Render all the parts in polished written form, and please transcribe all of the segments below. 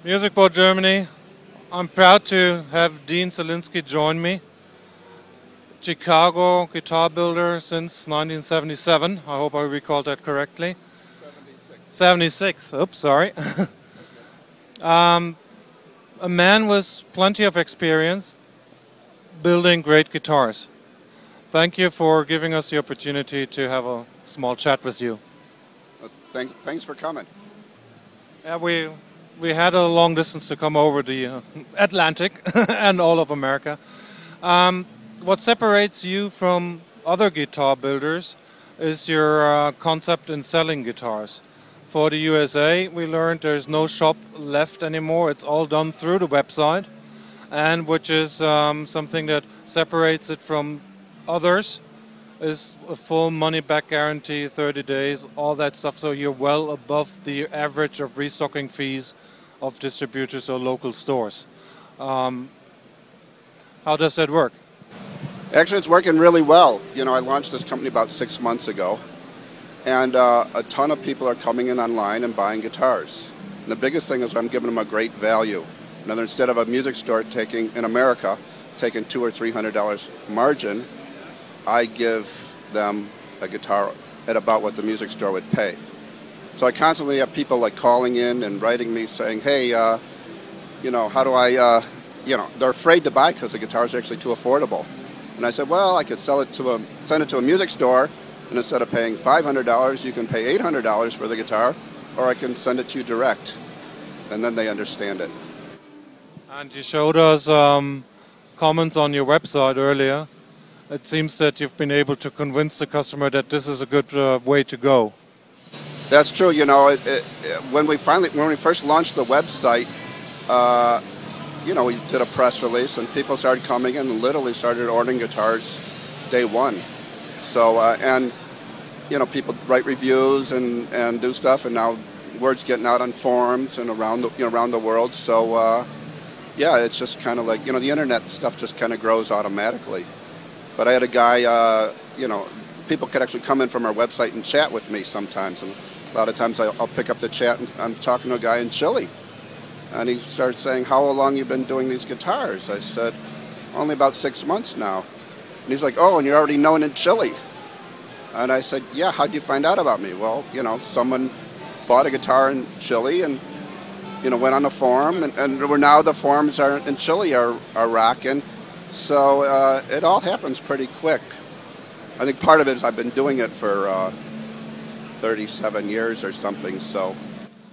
Music Board Germany. I'm proud to have Dean Zelinsky join me. Chicago guitar builder since 1977. I hope I recalled that correctly. 76. Oops, sorry. A man with plenty of experience building great guitars. Thank you for giving us the opportunity to have a small chat with you. Thanks for coming. Yeah, we had a long distance to come over the Atlantic and all of America. What separates you from other guitar builders is your concept in selling guitars. For the USA, we learned there's no shop left anymore. It's all done through the website, and which is something that separates it from others is a full money-back guarantee, 30 days, all that stuff. So you're well above the average of restocking fees of distributors or local stores. How does that work? Actually, it's working really well. You know, I launched this company about 6 months ago, and a ton of people are coming in online and buying guitars. And the biggest thing is I'm giving them a great value. Instead of a music store in America taking $200 or $300 margin, I give them a guitar at about what the music store would pay. So I constantly have people like calling in and writing me saying, hey, how do I, they're afraid to buy because the guitars are actually too affordable. And I said, well, I could send it to a music store, and instead of paying $500, you can pay $800 for the guitar, or I can send it to you direct. And then they understand it. And you showed us comments on your website earlier. It seems that you've been able to convince the customer that this is a good way to go. That's true. When we first launched the website, we did a press release, and people started coming in and literally started ordering guitars day one. So, people write reviews and do stuff, and now word's getting out on forums and around the world. So, it's just kind of like, the internet stuff just kind of grows automatically. But I had a guy, people could actually come in from our website and chat with me sometimes. And a lot of times I'll pick up the chat and I'm talking to a guy in Chile. And he starts saying, how long you been doing these guitars? I said, only about 6 months now. And he's like, oh, and you're already known in Chile. And I said, yeah, how'd you find out about me? Well, someone bought a guitar in Chile and, went on a forum. And now the forums in Chile are rocking. So it all happens pretty quick. I think part of it is I've been doing it for 37 years or something, so.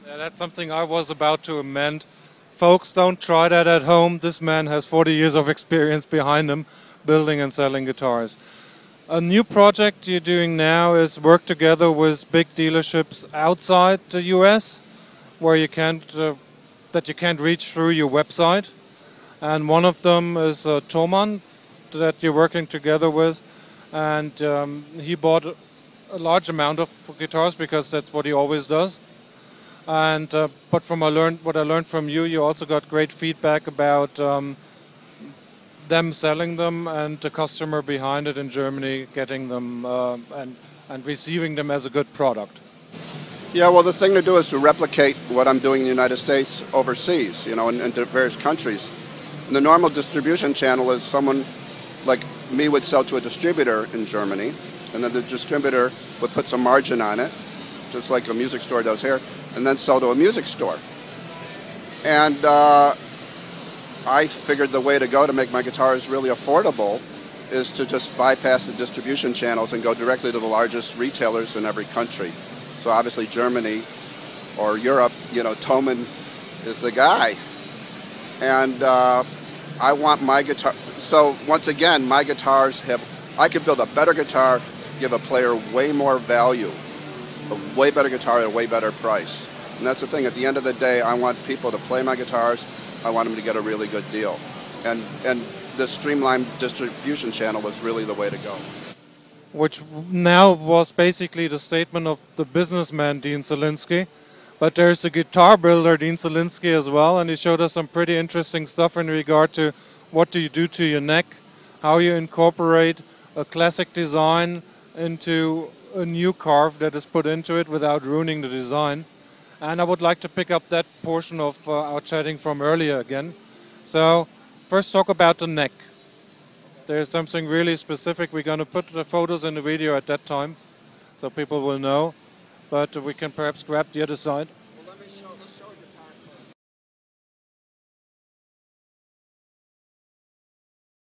Yeah, that's something I was about to amend. Folks, don't try that at home. This man has 40 years of experience behind him building and selling guitars. A new project you're doing now is work together with big dealerships outside the US where you can't reach through your website. And one of them is Thomann that you're working together with, and he bought a large amount of guitars because that's what he always does. And but what I learned from you, you also got great feedback about them selling them and the customer behind it in Germany getting them and receiving them as a good product. Yeah, well, the thing to do is to replicate what I'm doing in the United States overseas, in various countries. And the normal distribution channel is someone like me would sell to a distributor in Germany, and then the distributor would put some margin on it, just like a music store does here, and then sell to a music store. And I figured the way to go to make my guitars really affordable is to just bypass the distribution channels and go directly to the largest retailers in every country. So obviously Germany or Europe, Thomann is the guy. And I want my guitar. So once again, my guitars I could build a better guitar, give a player way more value, a way better guitar at a way better price. And that's the thing. At the end of the day, I want people to play my guitars. I want them to get a really good deal. And the streamlined distribution channel was really the way to go. Which now was basically the statement of the businessman Dean Zelinsky. But there's a guitar builder, Dean Zelinsky, as well, and he showed us some pretty interesting stuff in regard to what do you do to your neck, how you incorporate a classic design into a new carve that is put into it without ruining the design. And I would like to pick up that portion of our chatting from earlier again. So first talk about the neck. There's something really specific. We're going to put the photos in the video at that time so people will know. But we can perhaps grab the other side. Well, let's show a guitar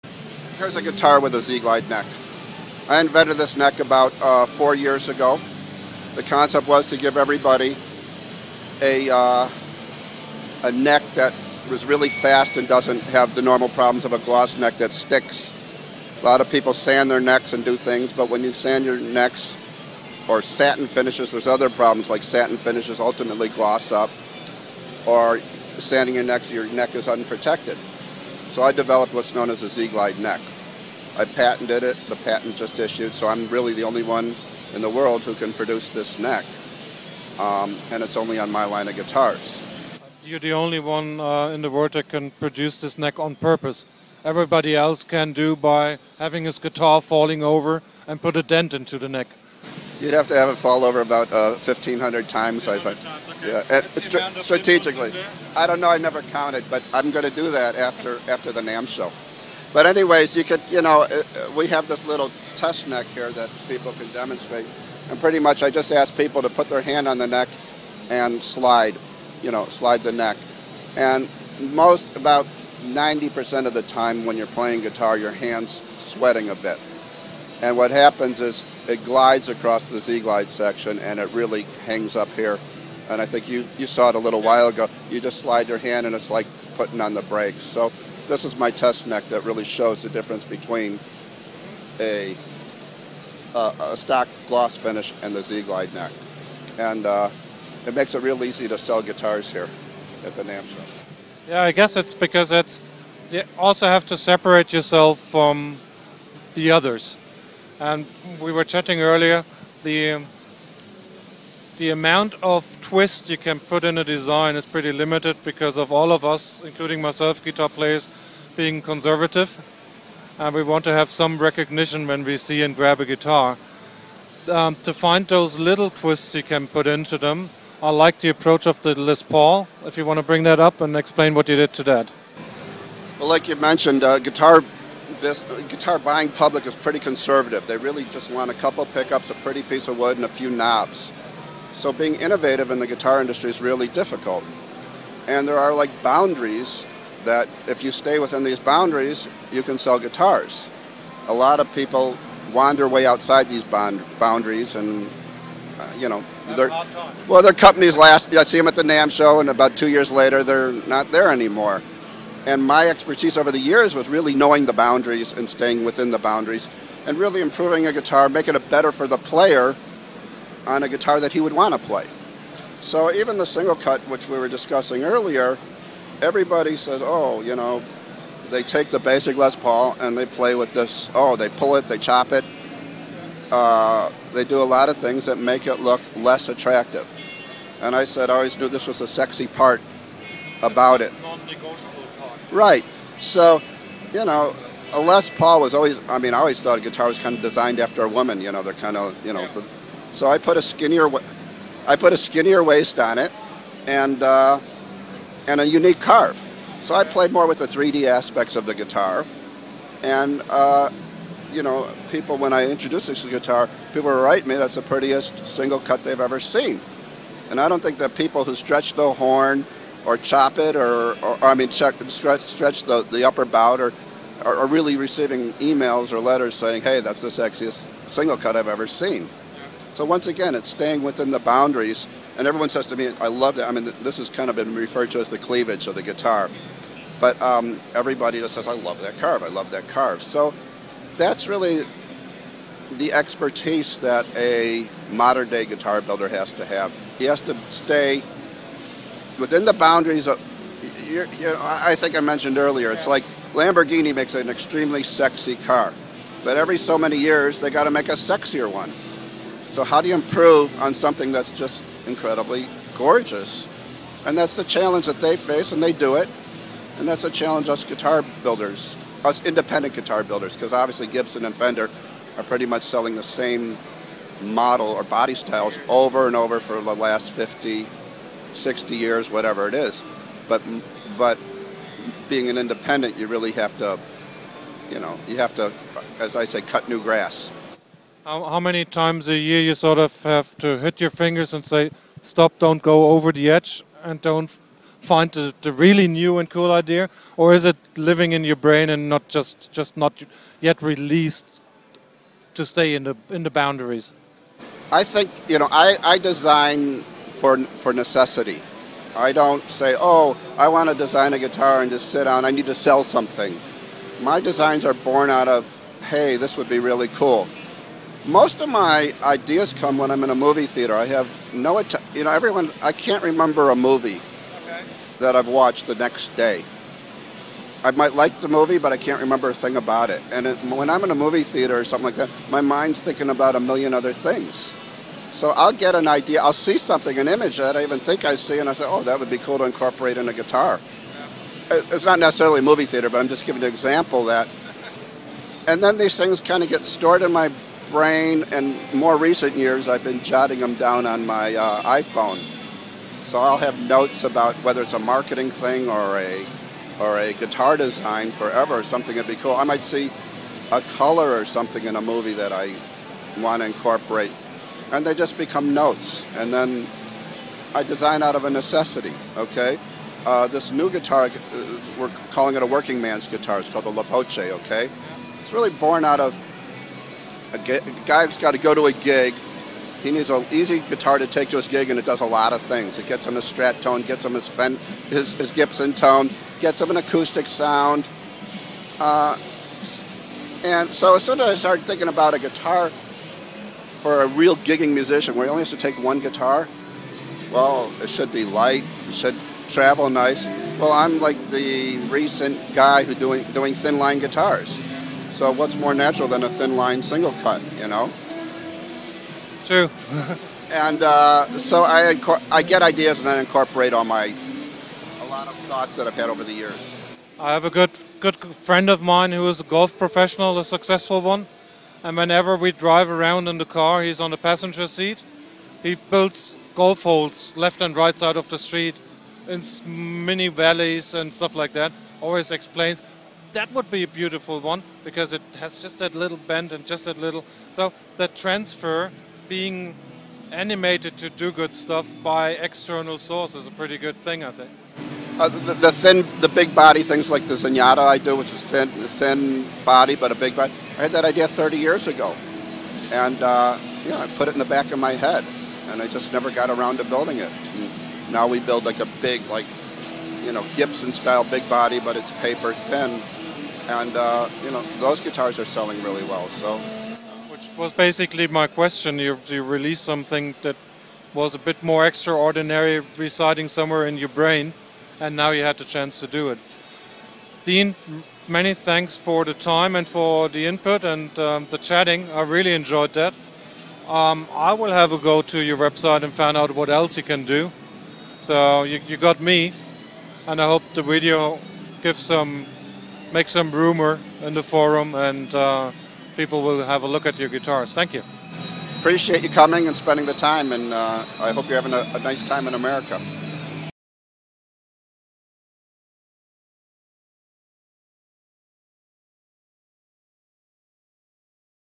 first. Here's a guitar with a Z-glide neck. I invented this neck about 4 years ago. The concept was to give everybody a neck that was really fast and doesn't have the normal problems of a gloss neck that sticks. A lot of people sand their necks and do things, but when you sand your necks or satin finishes, there's other problems like satin finishes ultimately gloss up, or sanding your neck is unprotected. So I developed what's known as a Z-glide neck. I patented it, the patent just issued, so I'm really the only one in the world who can produce this neck. And it's only on my line of guitars. You're the only one in the world that can produce this neck on purpose. Everybody else can do by having his guitar falling over and put a dent into the neck. You'd have to have it fall over about 1,500 times, I think. Yeah, strategically. I don't know, I never counted, but I'm going to do that after the NAMM show. But anyways, you could, we have this little test neck here that people can demonstrate. And pretty much I just ask people to put their hand on the neck and slide the neck. And about 90% of the time when you're playing guitar, your hand's sweating a bit. And what happens is it glides across the Z-glide section and it really hangs up here. And I think you saw it a little while ago. You just slide your hand and it's like putting on the brakes. So this is my test neck that really shows the difference between a stock gloss finish and the Z-glide neck. And it makes it real easy to sell guitars here at the NAMM show. Yeah, I guess it's because you also have to separate yourself from the others. And we were chatting earlier, the amount of twist you can put in a design is pretty limited because of all of us, including myself, guitar players, being conservative. And we want to have some recognition when we see and grab a guitar. To find those little twists you can put into them, I like the approach of the Les Paul. If you want to bring that up and explain what you did to that. Well, like you mentioned, guitar buying public is pretty conservative. They really just want a couple pickups, a pretty piece of wood, and a few knobs. So being innovative in the guitar industry is really difficult. And there are like boundaries that if you stay within these boundaries, you can sell guitars. A lot of people wander way outside these boundaries and, their companies last, I see them at the NAMM show and about 2 years later they're not there anymore. And my expertise over the years was really knowing the boundaries and staying within the boundaries and really improving a guitar, making it better for the player on a guitar that he would want to play. So even the single cut, which we were discussing earlier, everybody says, they take the basic Les Paul and they play with this, they pull it, they chop it. They do a lot of things that make it look less attractive. And I said I always knew this was a sexy part about it. Non-negotiable part. Right. So, a Les Paul was always, I always thought a guitar was kind of designed after a woman, they're kind of, so I put a skinnier waist on it and a unique carve. So I played more with the 3D aspects of the guitar. And, people, when I introduced this guitar, people were writing me, that's the prettiest single cut they've ever seen. And I don't think that people who stretch the horn or chop it stretch the upper bout are really receiving emails or letters saying, hey, that's the sexiest single cut I've ever seen. So once again, it's staying within the boundaries. And everyone says to me, I love that. This has kind of been referred to as the cleavage of the guitar. But everybody just says, I love that carve, I love that carve. So that's really the expertise that a modern day guitar builder has to have. He has to stay within the boundaries of, I think I mentioned earlier, it's like Lamborghini makes an extremely sexy car. But every so many years, they got to make a sexier one. So how do you improve on something that's just incredibly gorgeous? And that's the challenge that they face, and they do it. And that's a challenge us guitar builders, us independent guitar builders, because obviously Gibson and Fender are pretty much selling the same model or body styles over and over for the last 50, 60 years, whatever it is. But being an independent, you really have to, you have to, as I say, cut new grass. How many times a year you sort of have to hit your fingers and say, stop, don't go over the edge, and don't find the really new and cool idea? Or is it living in your brain and not just not yet released to stay in the boundaries? I think, I design for necessity. I don't say, oh, I want to design a guitar and just sit down, I need to sell something. My designs are born out of, hey, this would be really cool. Most of my ideas come when I'm in a movie theater. I have I can't remember a movie that I've watched the next day. I might like the movie, but I can't remember a thing about it. And when I'm in a movie theater or something like that, my mind's thinking about a million other things. So I'll get an idea, I'll see something, an image that I even think I see, and I say, oh, that would be cool to incorporate in a guitar. It's not necessarily a movie theater, but I'm just giving an example that. And then these things kind of get stored in my brain, and more recent years I've been jotting them down on my iPhone. So I'll have notes about whether it's a marketing thing or a guitar design forever, or something that'd be cool. I might see a color or something in a movie that I want to incorporate, and they just become notes. And then I design out of a necessity, okay? This new guitar, we're calling it a working man's guitar. It's called the La Voce, okay? It's really born out of a guy's got to go to a gig. He needs an easy guitar to take to his gig, and it does a lot of things. It gets him a Strat tone, gets him his Gibson tone, gets him an acoustic sound. And so as soon as I started thinking about a guitar for a real gigging musician where he only has to take one guitar, well, it should be light, it should travel nice. Well, I'm like the recent guy who's doing thin line guitars. So what's more natural than a thin line single cut, True. And so I get ideas and then incorporate a lot of thoughts that I've had over the years. I have a good friend of mine who is a golf professional, a successful one. And whenever we drive around in the car, he's on the passenger seat. He builds golf holes left and right side of the street in mini valleys and stuff like that. Always explains, that would be a beautiful one because it has just that little bend and just that little. So that transfer, being animated to do good stuff by external source, is a pretty good thing, I think. The big body things like the Zenyatta I do, which is thin body but a big body. I had that idea 30 years ago, and I put it in the back of my head, and I just never got around to building it. And now we build like a big, Gibson style big body, but it's paper thin. And, those guitars are selling really well. So, which was basically my question. You released something that was a bit more extraordinary, residing somewhere in your brain, and now you had the chance to do it. Dean, many thanks for the time and for the input and the chatting. I really enjoyed that. I will have a go to your website and find out what else you can do. So you got me, and I hope the video make some rumor in the forum, and people will have a look at your guitars. Thank you. Appreciate you coming and spending the time, and I hope you're having a nice time in America.